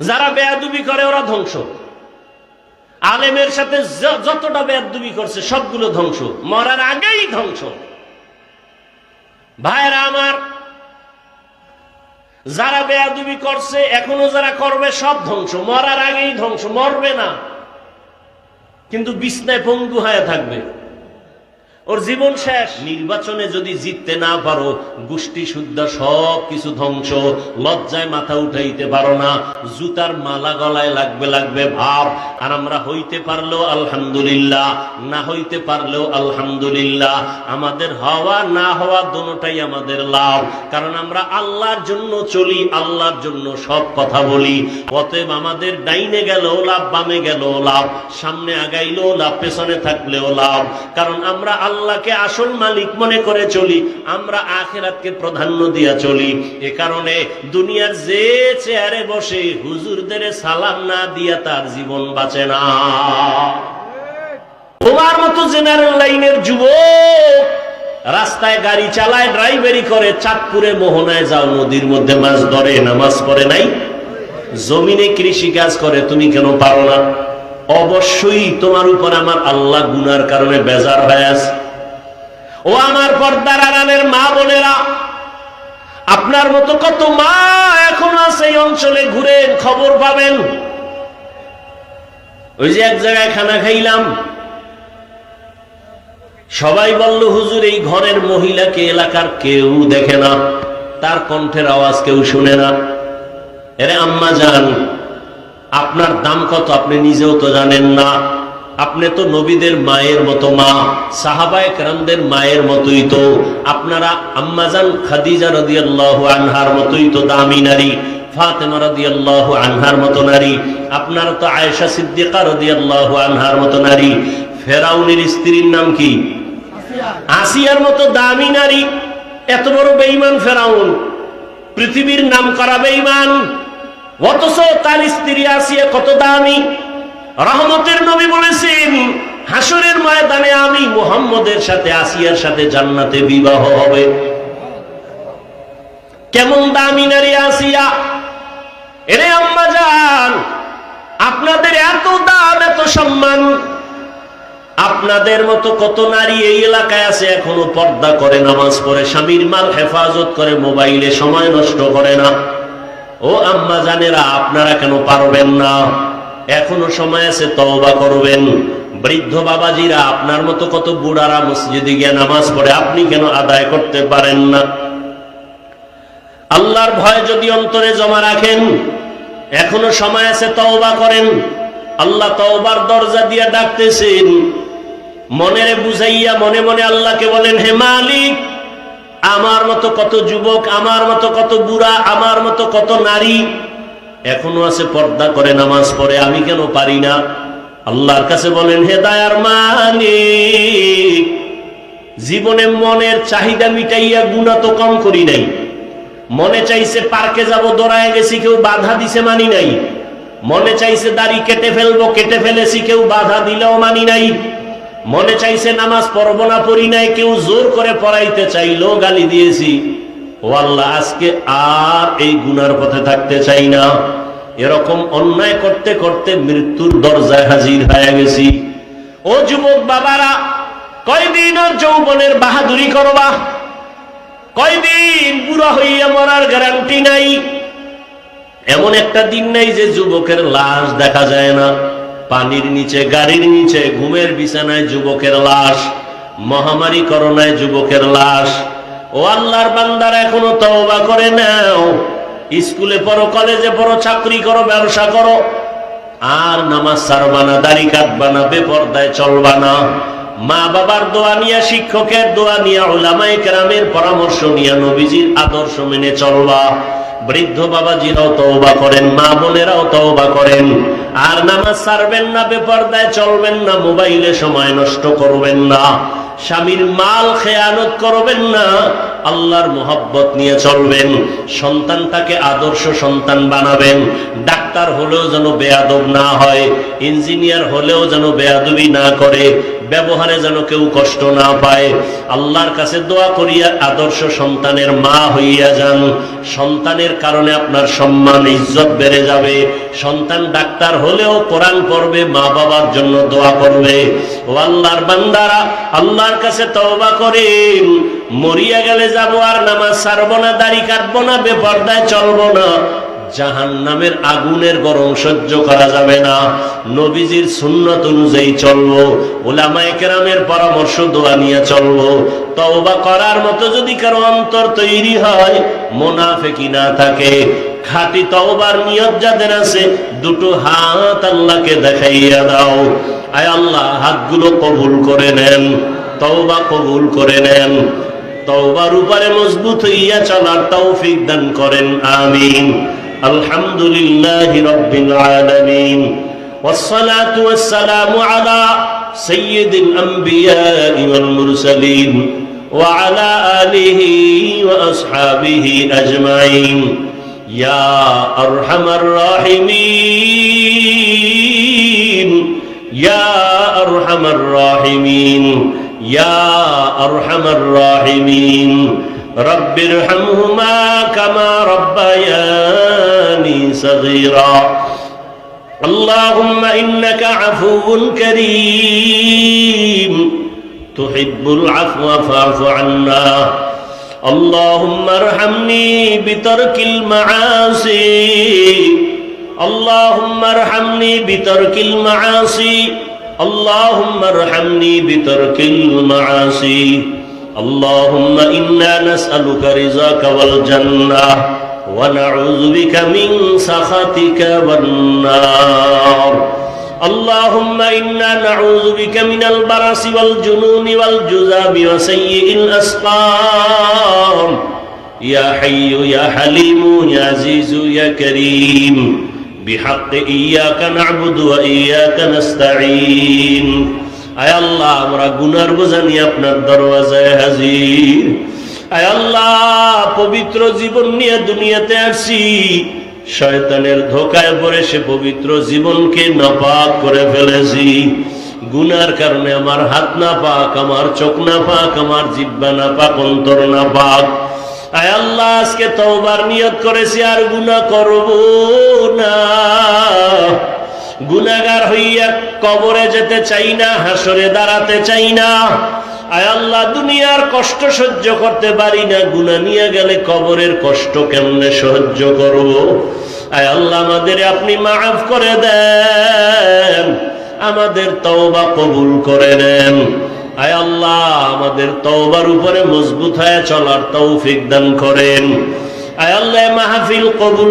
যারা বেয়াদবি করে ওরা ধ্বংস। আলেমের সাথে যতটা বেয়াদবি করছে সবগুলো ধ্বংস, মরার আগেই ধ্বংস। ভাইরা আমার, যারা বেয়াদবি করছে এখনো যারা করবে সব ধ্বংস, মরার আগেই ধ্বংস। মরবে না কিন্তু বিছনায় পঙ্গু হয়ে থাকবে, ওর জীবন শেষ। নির্বাচনে যদি জিততে না পারো, গোষ্ঠী শুদ্ধা সব কিছু ধ্বংস। লজ্জায় মাথা উঠাইতে পারো না, জুতার মালা গলায় লাগবে ভাব। আর আমরা হইতে পারলেও আলহামদুলিল্লাহ, না হইতে পারলেও আলহামদুলিল্লাহ। আমাদের হওয়া না হওয়া দুটোটাই আমাদের লাভ, কারণ আমরা আল্লাহর জন্য চলি, আল্লাহর জন্য সব কথা বলি। অতএব আমাদের ডাইনে গেলেও লাভ, বামে গেলেও লাভ, সামনে আগাইলেও লাভ, পেছনে থাকলেও লাভ। কারণ আমরা আল্লাহকে আসল মালিক মনে করে চলি, আমরা আখিরাতকে প্রাধান্য দিয়া চলি। এ কারণে দুনিয়ার যে চেয়ারে বসে হুজুরদের সালাম না দিয়া তার জীবন বাঁচে না। তোমার মতো জেনারেল লাইনের যুবক রাস্তায় গাড়ি চালায়, ড্রাইভারি করে, চাঁদপুরে মোহনায় যাও, নদীর মধ্যে মাছ ধরে, নামাজ পড়ে নাই। জমিনে কৃষি কাজ করে, তুমি কেন পারো না? অবশ্যই তোমার উপর আমার আল্লাহ গুনার কারণে বেজার হয়ে আছে। ও আমার পর্দার আড়ালের মা বোনেরা, আপনার মতো কত মা এখন আছে এই অঞ্চলে, ঘুরেন খবর পাবেন। ওই যে এক জায়গায় খানা খাইলাম, সবাই বলল হুজুর এই ঘরের মহিলাকে এলাকার কেউ দেখে না, তার কণ্ঠের আওয়াজ কেউ শুনে না। এরে আম্মা জান, আপনার দাম কত আপনি নিজেও তো জানেন না। আপনি তো নবীদের মায়ের মতো মা, সাহাবায়ে কেরামদের মায়ের মতোই তো। আপনারা আম্মাজান খাদিজা রাদিয়াল্লাহু আনহার মতোই তো দামি নারী, ফাতেমা রাদিয়াল্লাহু আনহার মতো নারী। আপনারা তো আয়েশা সিদ্দিকা রাদিয়াল্লাহু আনহার মতো নারী। ফেরাউনের স্ত্রীর নাম কি? আসিয়ার মতো দামি নারী। এত বড় বেঈমান ফেরাউন, পৃথিবীর নাম করা বেঈমান, অথচ তার স্ত্রী আসিয়া কত দামি। রহমতের নবী বলেছেন হাসরের ময়দানে আমি মুহাম্মদের সাথে আসিয়ার সাথে জান্নাতে বিবাহ হবে। কেমন দামি নারী আসিয়া! এরে আম্মা জান, আপনাদের এত দাম, এত সম্মান। আপনাদের মতো কত নারী এই এলাকায় আছে এখনো পর্দা করে, নামাজ পড়ে, স্বামীর মাল হেফাজত করে, মোবাইলে সময় নষ্ট করে না। ও আম্মা জানেরা, আপনারা কেন পারবেন না? এখনো সময় আছে, তওবা করবেন। বৃদ্ধ বাবাজিরা, আপনার মতো কত বুড়ারা মসজিদে গিয়ে নামাজ পড়ে, আপনি কেন আদায় করতে পারেন না? আল্লাহর ভয় যদি অন্তরে জমা রাখেন, এখনো সময় আছে, তওবা করেন। আল্লাহ তওবার দরজা দিয়ে ডাকতেছেন। মনেরে বুঝাইয়া মনে মনে আল্লাহকে বলেন, হে মালিক, আমার মতো কত যুবক, আমার মতো কত বুড়া, আমার মতো কত নারী এখনো আছে পর্দা করে, নামাজ পড়ে, আমি কেন পারি না? আল্লাহর কাছে বলেন, হে দয়ার মালিক, জীবনে মনের চাহিদা মিটাইয়া গুনাহ তো কম করি নাই। মনে চাইছে পার্কে যাব, দৌড়ায় গেছি, কেউ বাধা দিছে, মানি নাই। মনে চাইছে দাড়ি কেটে ফেলবো, কেটে ফেলেছি, কেউ বাধা দিলেও মানি নাই। মনে চাইছে নামাজ পড়বো না, পড়ি নাই, কেউ জোর করে পড়াইতে চাইলেও গালি দিয়েছি। ও আল্লাহ, আজকে আর এই গুনার পথে থাকতে চাই না। এরকম অন্যায় করতে করতে মৃত্যুর দরজায় হাজির হয়ে গেছি। ও যুবক বাবারা, কয়দিন আর যৌবনের বাহাদুরি করবা? কয়দিন? বুড়া হইয়া মরার গ্যারান্টি নাই। এমন একটা দিন নাই যে যুবকের লাশ দেখা যায় না। পানির নিচে, গাড়ির নিচে, ঘুমের বিছানায় যুবকের লাশ, মহামারী করোনায় যুবকের লাশ। ও আল্লাহর বান্দারা, এখনো তওবা করে নাও। স্কুলে পড়ো, কলেজে পড়ো, চাকরি করো, ব্যবসা করো, আর নামাজ ছাড়বা না, দাড়ি কাটবা না, বেপরদায় চলবা না। মা বাবার দোয়া নিয়ে, শিক্ষকের দোয়া নিয়ে, উলামায়ে কেরামের পরামর্শ নিয়ে, নবীজির আদর্শ মেনে চলবা। বৃদ্ধ বাবাজিরাও তওবা করেন, মা বোনেরাও তওবা করেন। আর নামাজ ছাড়বেন না, বেপরদায় চলবেন না, মোবাইলে সময় নষ্ট করবেন না, স্বামীর মাল খেয়ানত করবেন না, আল্লাহর মোহাব্বত নিয়ে চলবেন। সন্তানটাকে আদর্শ সন্তান বানাবেন। ডাক্তার হলেও যেন বেয়াদব না হয়, ইঞ্জিনিয়ার হলেও যেন বেয়াদবি না করে, ব্যবহারে যেন কেউ কষ্ট না পায়। আল্লাহর কাছে দোয়া করিয়া আদর্শ সন্তানের মা হইয়া যান। সন্তানের কারণে আপনার সম্মান ইজ্জত বেড়ে যাবে। সন্তান ডাক্তার হলেও কোরআন পড়বে, মা বাবার জন্য দোয়া করবে। ও আল্লাহর বান্দারা, আল্লাহর কাছে তওবা করেন। মরিয়া গেলে যাবো আর নামাজ ছাড়বো না, দাড়ি কাটবো না, বেপরদায় চলবো না। জাহান্নামের আগুনের গরম সহ্য করা যাবে না। নবীজির সুন্নত অনুযায়ী চলবো, উলামায়ে কেরামের পরামর্শ দোয়া নিয়ে চলবো। তওবা করার মতো যদি কারো অন্তর তৈরি হয়, মুনাফিকি না থাকে, খাঁটি তওবার নিয়ত যাদের আছে, দুটো হাত আল্লাহকে দেখাইয়া দাও। আয় আল্লাহ, হাতগুলো কবুল করে নেন, তওবা কবুল করে নেন। তওবার উপরে মজবুত হইয়া চলার তৌফিক দান করেন, আমিন। আলহামদুলিল্লাহি রাব্বিল আলামিন, ওয়াসসালাতু ওয়াসসালামু আলা সাইয়্যিদিল আমবিয়াই ওয়াল মুরসালিন ওয়া আলা আলিহি ওয়া আসহাবিহি আজমাইন। ইয়া আরহামার রাহিমিন, ইয়া আরহামার রাহিমিন, ইয়া আরহামার রাহিমিন। রব্বিরহামহুমা কামা রব্বায়ানি সগীরা। আল্লাহুম্মা ইন্নাকা আফুউন কারীম তুহিব্বুল আফওয়া ফা'ফু আন্না। আল্লাহুম্মা আরহামনি বিতারকিল মাআসি। আল্লাহুম্মা আরহামনি বিতারকিল মাআসি। اللهم ارحمني بترك المعاصي. اللهم إنا نسألك رضاك والجنة ونعوذ بك من سخطك والنار. اللهم إنا نعوذ بك من البرص والجنون والجذام وسيء الأسقام. يا حي يا حليم يا عزيز يا كريم بحق إياك نعبد وإياك نستعين. আয় আল্লাহ, আমরা গুনার বোঝা নিয়ে আপনার দরওয়াজায় হাজির। আয় আল্লাহ, পবিত্র জীবন নিয়ে দুনিয়াতে আসছি, শয়তানের ধোঁকায় পড়ে সে পবিত্র জীবনকে নাপাক করে ফেলেছি। গুনার কারণে আমার হাত না পাক, আমার চোখ না পাক, আমার জিহ্বা না পাক, অন্তর না পাক। আয় আল্লাহ, আজকে তওবার নিয়ত করেছি আর গুনাহ করব না। গুনাহগার হইয়া কবরে যেতে চাই না, হাসরে দাঁড়াতে চাই না। আয় আল্লাহ, দুনিয়ার কষ্ট সহ্য করতে পারি না, গুনাহ নিয়ে গেলে কবরের কষ্ট কেমনে সহ্য করব। আয় আল্লাহ, আমাদের আপনি মাফ করে দেন, আমাদের তওবা কবুল করে নেন। আয় আল্লাহ, আমাদের তওবার উপরে মজবুত হয়ে চলার তৌফিক দান করেন। আয় আল্লাহ, মাহফিল কবুল